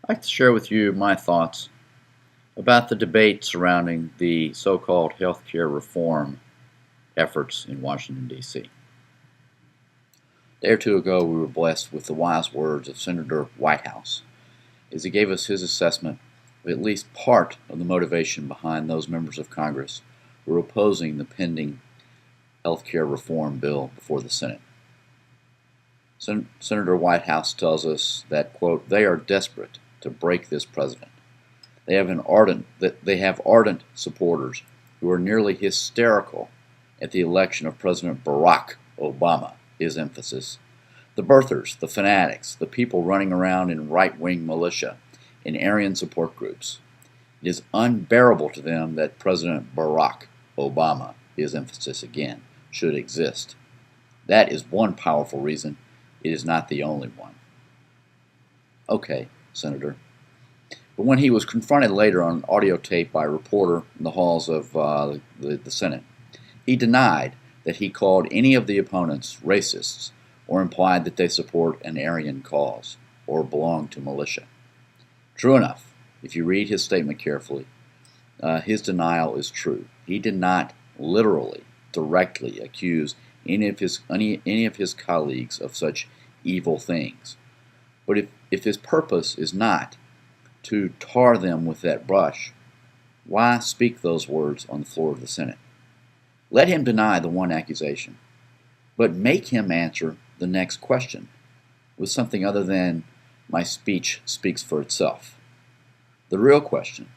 I'd like to share with you my thoughts about the debate surrounding the so-called healthcare reform efforts in Washington, D.C. A day or two ago, we were blessed with the wise words of Senator Whitehouse as he gave us his assessment of at least part of the motivation behind those members of Congress who are opposing the pending healthcare reform bill before the Senate. Senator Whitehouse tells us that, quote, they are desperate to break this president. They have ardent supporters who are nearly hysterical at the election of President Barack Obama, his emphasis. The birthers, the fanatics, the people running around in right-wing militia and Aryan support groups. It is unbearable to them that President Barack Obama, his emphasis again, should exist. That is one powerful reason. It is not the only one. Okay, Senator. But when he was confronted later on audio tape by a reporter in the halls of the Senate, he denied that he called any of the opponents racists or implied that they support an Aryan cause or belong to militia. True enough, if you read his statement carefully, his denial is true. He did not literally, directly accuse any of his colleagues of such evil things. But if his purpose is not to tar them with that brush, why speak those words on the floor of the Senate? Let him deny the one accusation, but make him answer the next question with something other than my speech speaks for itself. The real question,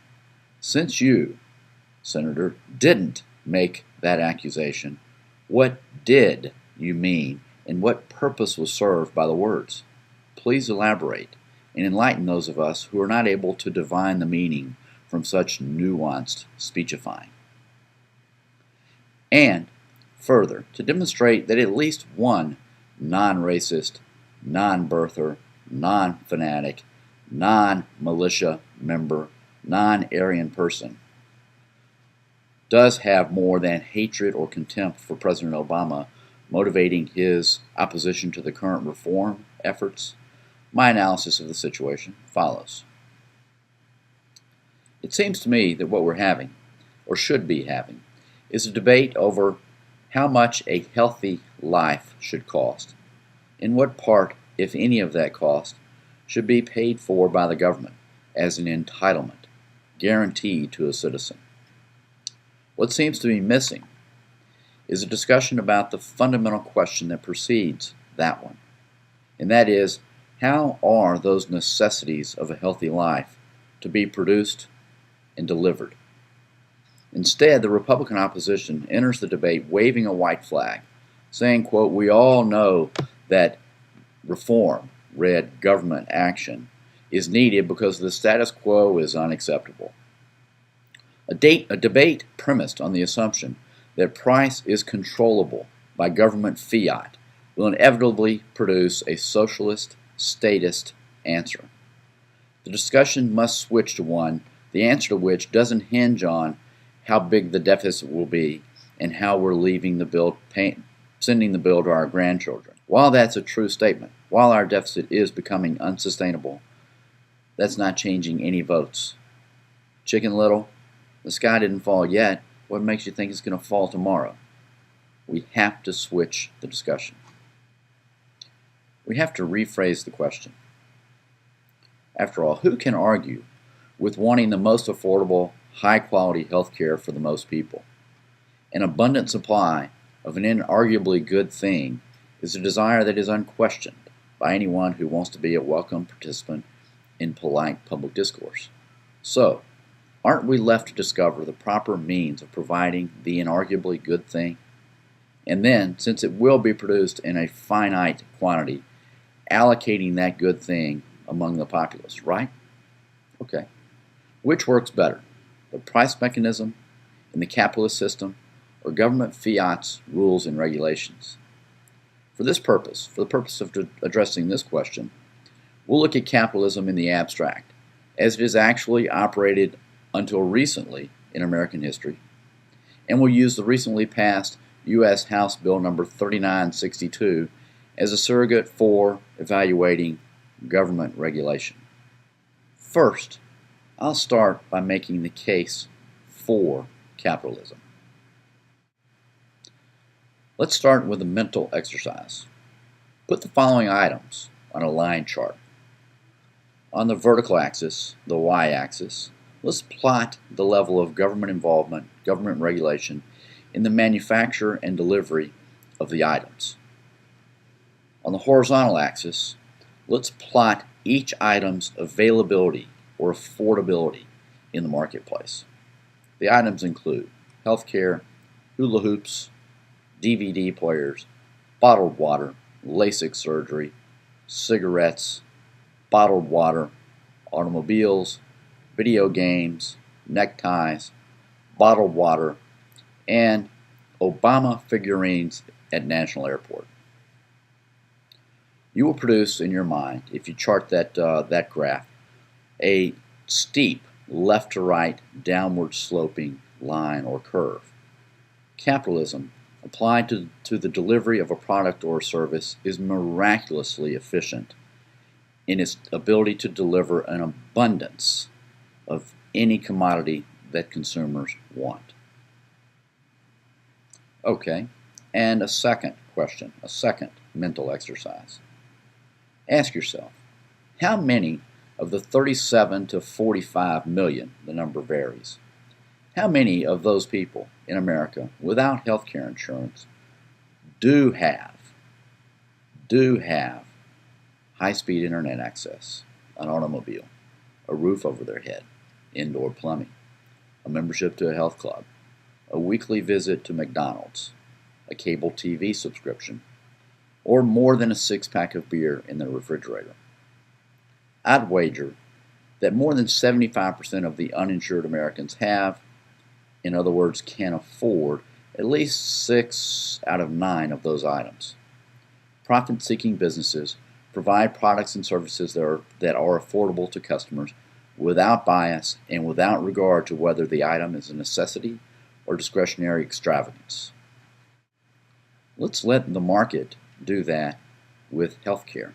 since you, Senator, didn't make that accusation, what did you mean and what purpose was served by the words? Please elaborate and enlighten those of us who are not able to divine the meaning from such nuanced speechifying. And further, to demonstrate that at least one non-racist, non-birther, non-fanatic, non-militia member, non-Aryan person does have more than hatred or contempt for President Obama motivating his opposition to the current reform efforts, my analysis of the situation follows. It seems to me that what we're having, or should be having, is a debate over how much a healthy life should cost, and what part, if any of that cost, should be paid for by the government as an entitlement, guaranteed to a citizen. What seems to be missing is a discussion about the fundamental question that precedes that one, and that is, how are those necessities of a healthy life to be produced and delivered? Instead, the Republican opposition enters the debate waving a white flag, saying, quote, we all know that reform, read government action, is needed because the status quo is unacceptable. A debate premised on the assumption that price is controllable by government fiat will inevitably produce a socialist, statist answer. The discussion must switch to one, the answer to which doesn't hinge on how big the deficit will be and how we're leaving the bill, sending the bill to our grandchildren. While that's a true statement, while our deficit is becoming unsustainable, that's not changing any votes. Chicken Little, the sky didn't fall yet. What makes you think it's going to fall tomorrow? We have to switch the discussion. We have to rephrase the question. After all, who can argue with wanting the most affordable, high-quality health care for the most people? An abundant supply of an inarguably good thing is a desire that is unquestioned by anyone who wants to be a welcome participant in polite public discourse. So, aren't we left to discover the proper means of providing the inarguably good thing? And then, since it will be produced in a finite quantity, allocating that good thing among the populace, right? Okay. Which works better, the price mechanism in the capitalist system or government fiat's rules and regulations? For the purpose of addressing this question, we'll look at capitalism in the abstract, as it is actually operated until recently in American history, and we'll use the recently passed U.S. House Bill number 3962 as a surrogate for evaluating government regulation. First, I'll start by making the case for capitalism. Let's start with a mental exercise. Put the following items on a line chart. On the vertical axis, the y-axis, let's plot the level of government involvement, government regulation in the manufacture and delivery of the items. On the horizontal axis, let's plot each item's availability or affordability in the marketplace. The items include healthcare, hula hoops, DVD players, bottled water, LASIK surgery, cigarettes, bottled water, automobiles, video games, neckties, bottled water, and Obama figurines at National Airport. You will produce in your mind, if you chart that graph, a steep left to right downward sloping line or curve. Capitalism, applied to the delivery of a product or service, is miraculously efficient in its ability to deliver an abundance of any commodity that consumers want. Okay, and a second question, a second mental exercise. Ask yourself, how many of the 37 to 45 million, the number varies, how many of those people in America without health care insurance do have high-speed internet access, an automobile, a roof over their head, indoor plumbing, a membership to a health club, a weekly visit to McDonald's, a cable TV subscription, or more than a six-pack of beer in their refrigerator? I'd wager that more than 75% of the uninsured Americans have, in other words, can afford, at least 6 out of 9 of those items. Profit-seeking businesses provide products and services that are affordable to customers without bias and without regard to whether the item is a necessity or discretionary extravagance. Let's let the market do that with healthcare.